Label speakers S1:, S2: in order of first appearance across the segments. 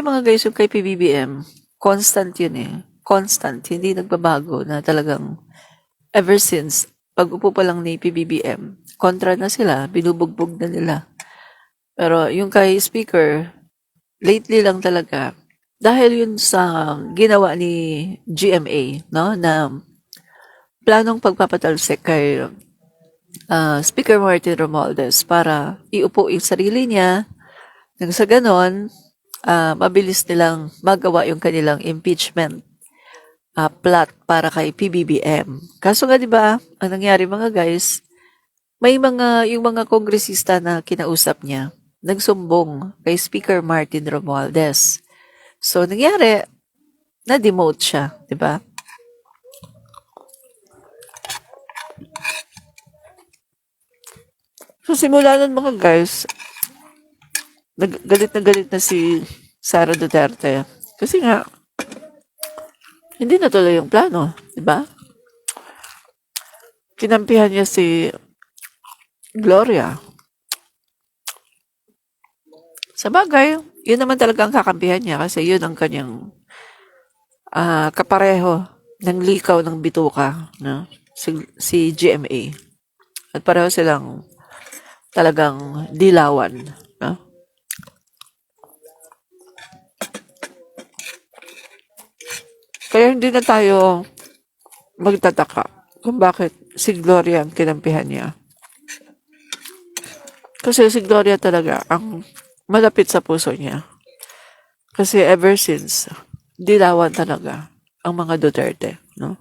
S1: mga guys, yung kay PBBM, constant yun eh. Constant, hindi nagbabago na talagang ever since pag-upo pa lang ni PBBM, kontra na sila, binubugbog na nila. Pero yung kay Speaker, lately lang talaga, dahil yun sa ginawa ni GMA, no, na planong pagpapatalsik kay Speaker Martin Romualdez para iupo yung sarili niya, nang sa ganon, mabilis nilang magawa yung kanilang impeachment plot para kay PBBM. Kaso nga 'di ba, ang nangyari mga guys, may yung mga kongresista na kinausap niya, nagsumbong kay Speaker Martin Romualdez. So nangyari, na-demote siya, 'di ba? So simula nun mga guys, galit na galit na si Sara Duterte. Kasi nga, hindi natuloy yung plano, di ba? Kinampihan niya si Gloria. Sa bagay, yun naman talaga ang kakampihan niya kasi yun ang kanyang kapareho ng likaw ng bituka, no? Si GMA. At pareho silang talagang dilawan, no? Kaya hindi na tayo magtataka kung bakit si Gloria ang kinampihan niya. Kasi si Gloria talaga ang malapit sa puso niya. Kasi ever since, dilawan talaga ang mga Duterte, no?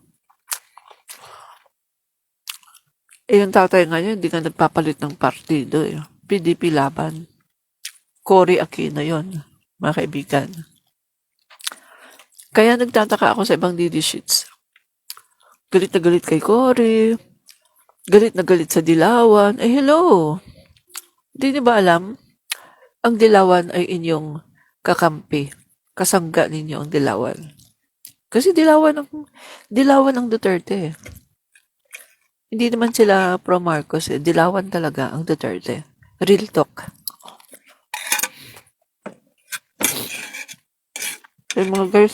S1: Eh, yung tatay ngayon, hindi ka nagpapalit ng partido, eh. PDP laban. Cory Aquino yon, mga kaibigan. Kaya nagtataka ako sa ibang DD sheets. Galit na galit kay Cory. Galit na galit sa Dilawan. Eh, hello. Hindi niyo ba alam? Ang Dilawan ay inyong kakampi. Kasangga ninyo ang Dilawan. Kasi Dilawan ang Duterte. Hindi naman sila pro Marcos eh. Dilawan talaga ang Duterte. Real talk. Eh mga guys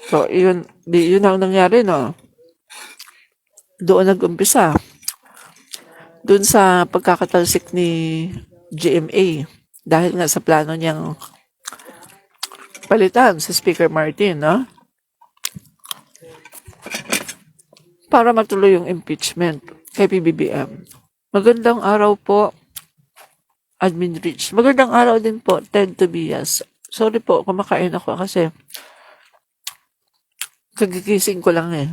S1: So, yun ang nangyari, no? Doon nag-umpisa. Doon sa pagkakatalsik ni GMA. Dahil nga sa plano niyang palitan si Speaker Martin, no? Para matuloy yung impeachment kay PBBM. Magandang araw po, Admin Rich. Magandang araw din po, Ted Tobias. Sorry po, kumakain ako kasi kagigising ko lang eh.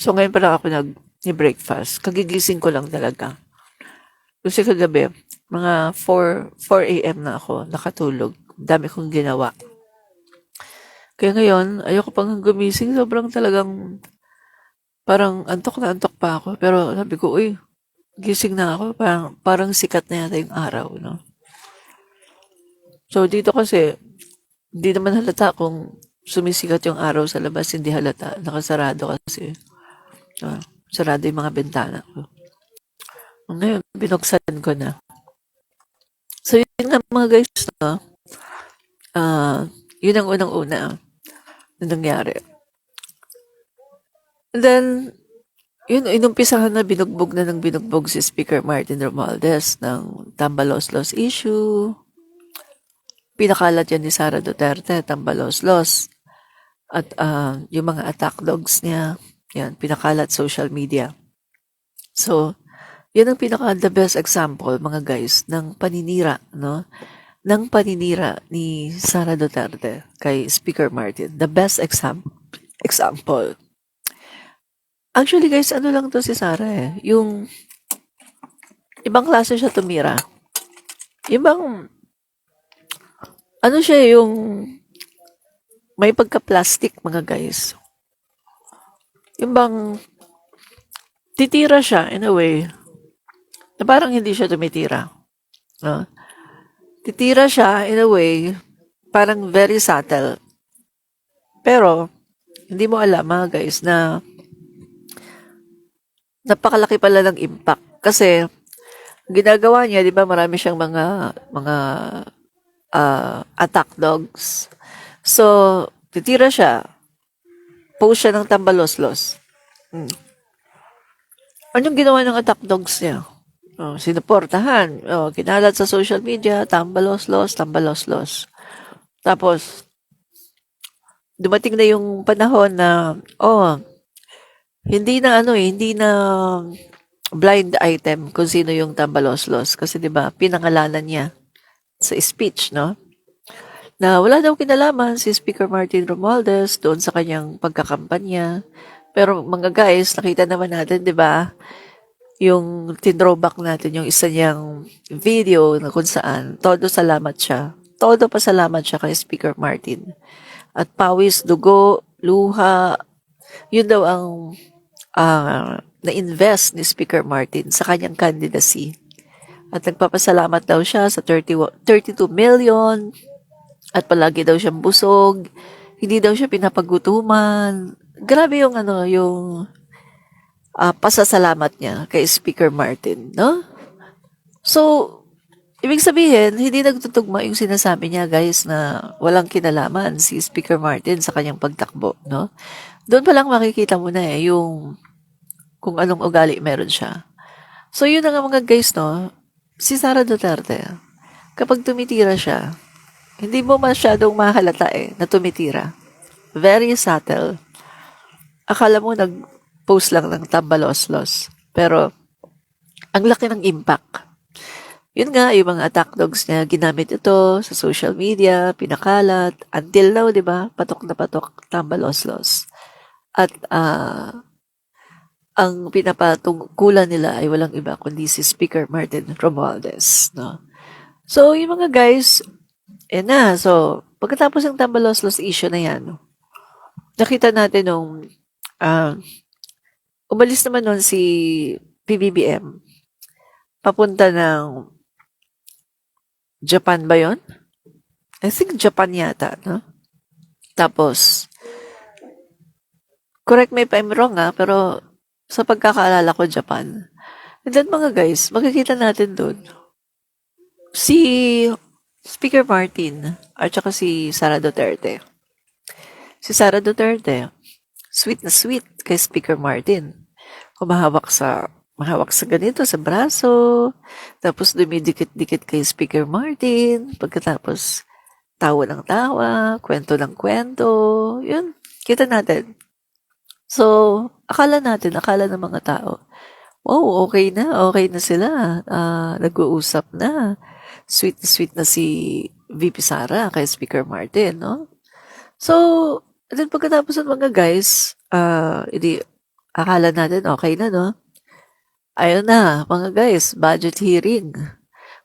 S1: So ngayon pala ako nag-breakfast. Kagigising ko lang talaga. Kasi kagabi, mga 4 a.m. na ako nakatulog. Dami kong ginawa. Kaya ngayon, ayoko pang gumising. Sobrang talagang parang antok na antok pa ako. Pero sabi ko, uy, gising na ako. Parang sikat na yata yung araw, no? So dito kasi, hindi naman halata kung sumisikat yung araw sa labas. Hindi halata. Nakasarado kasi. Sarado yung mga bintana ko. Ngayon, binuksan ko na. So, yun nga mga guys, no? Yun ang unang-una na nangyari. And then, yun, inumpisahan na binugbog si Speaker Martin Romualdez ng Tambaloslos issue. Pinakalat yan ni Sara Duterte, Tambaloslos. At yung mga attack dogs niya, yan, pinakalat social media. So, yan ang the best example, mga guys, ng paninira, no? Ng paninira ni Sara Duterte kay Speaker Martin. The best example. Actually, guys, ano lang to si Sara eh. Yung ibang klase siya tumira. Ibang, ano siya yung may pagka-plastic, mga guys. Yung bang titira siya in a way na parang hindi siya tumitira. No? Titira siya in a way parang very subtle. Pero, hindi mo alam mga guys na napakalaki pala ng impact. Kasi, ginagawa niya, di ba, marami siyang mga attack dogs. So, titira siya, post siya ng tambaloslos. Anong ginawa ng attack dogs niya? Sinuportahan. Kinalat sa social media, tambaloslos, tambaloslos. Tapos, dumating na yung panahon na, hindi na blind item kung sino yung tambaloslos. Kasi 'di ba pinangalanan niya sa speech, no? Na wala daw kinalaman si Speaker Martin Romualdez doon sa kanyang pagkakampanya. Pero mga guys, nakita naman natin, 'di ba? Yung tinrowback natin yung isa niyang video na kung saan todo salamat siya. Todo pasalamat siya kay Speaker Martin. At pawis, dugo, luha, yun daw ang na-invest ni Speaker Martin sa kanyang candidacy. At nagpapasalamat daw siya sa 32 million at palagi daw siyang busog. Hindi daw siya pinapagutuman. Grabe yung pasasalamat niya kay Speaker Martin, no? So, ibig sabihin, hindi nagtutugma yung sinasabi niya, guys, na walang kinalaman si Speaker Martin sa kanyang pagtakbo, no? Doon pa lang makikita mo na yung kung anong ugali meron siya. So, yun na nga mga guys, no? Si Sara Duterte, kapag tumitira siya, hindi mo masyadong mahalata na tumitira. Very subtle. Akala mo nag-post lang ng tambaloslos. Pero, ang laki ng impact. Yun nga, yung mga attack dogs niya, ginamit ito sa social media, pinakalat. Until now, di ba? Patok na patok, tambaloslos. At, ang pinapatungkulan nila ay walang iba kundi si Speaker Martin Romualdez, no? So, yung mga guys, na. So, pagkatapos ng tambaloslos issue na yan, nakita natin nung umalis naman nun si PBBM papunta ng Japan ba yon? I think Japan yata, no? Tapos, correct me if I'm wrong pero sa pagkakaalala ko, Japan. And then mga guys, makikita natin doon si Speaker Martin at saka si Sara Duterte. Si Sara Duterte, sweet na sweet kay Speaker Martin. Mahawak sa ganito sa braso, tapos dumidikit-dikit kay Speaker Martin, pagkatapos tawa ng tawa, kwento ng kwento, yun, kita natin. So, akala ng mga tao, wow, okay na sila, nag-uusap na, sweet na si VP Sara kay Speaker Martin, no? So, then pagkatapos ng mga guys, akala natin okay na, no? Ayun na, mga guys, budget hearing.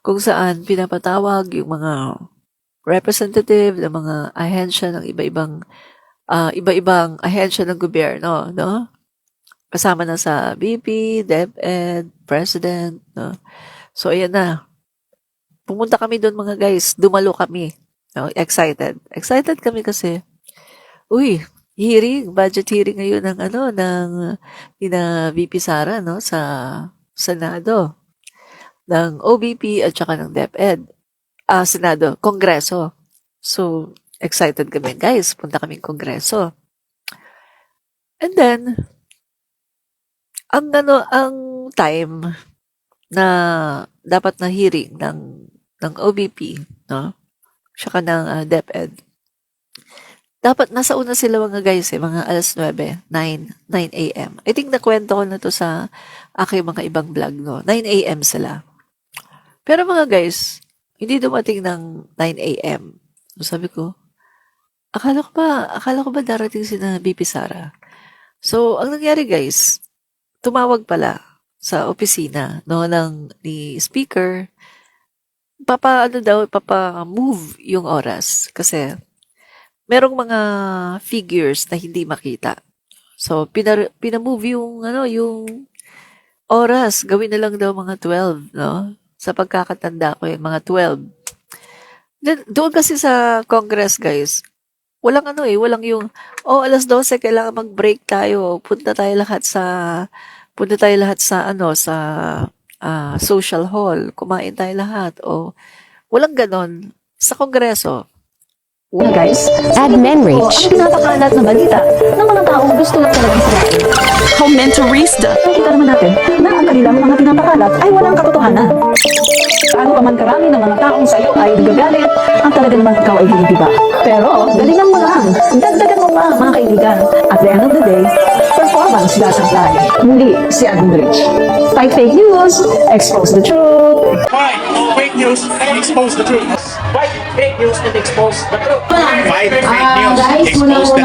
S1: Kung saan pinapatawag yung mga representative ng mga ahensya ng iba-ibang ahensya ng gobyerno, no? Kasama na sa BP, DepEd, President, no? So, ayan na. Pumunta kami doon mga guys, dumalo kami. No? Excited. Excited kami kasi, budget hearing ngayon ng VP Sara, no, sa Senado, ng OBP at saka ng DepEd. Senado, Kongreso. So, excited kami, guys. Punta kaming Kongreso. And then, ang time na dapat na hearing ng OBP, no, saka ng DepEd, dapat nasa una sila mga guys mga alas 9 a.m. I think nakwento ko na to sa aking mga ibang vlog, no? 9 a.m. sila. Pero mga guys, hindi dumating ng 9 a.m. So sabi ko, akala ko ba darating si na BP Sara? So, ang nangyari guys, tumawag pala sa opisina, no, ni speaker, papa-move yung oras. Kasi, merong mga figures na hindi makita. So, pinamove yung oras. Gawin na lang daw mga 12, no? Sa pagkakatanda ko mga 12. Then, doon kasi sa Congress, guys, walang yung, alas 12, kailangan mag-break tayo. Punta tayo lahat sa social hall. Kumain tayo lahat. Walang ganon. sa Kongreso.
S2: Una guys,
S3: Admin
S2: ang
S3: reach.
S2: pinapakalat na balita ng mga taong gusto lang talagang sirain.
S3: Comentarista.
S2: Nakita naman natin na ang kanilang mga pinapakalat ay walang katotohanan. Paano pa man karami ng mga taong sa iyo ay nagagalit, ang talaga naman ikaw ay dinidiba. Pero, galingan mo lang. Dagdagan mo pa, mga kaibigan. At the end of the day, performance doesn't lie. Muli si Admin Rich. Fight fake news, expose the truth.
S4: Fight fake news and expose the truth. Fight fake news and expose the truth. Fight fake news, expose the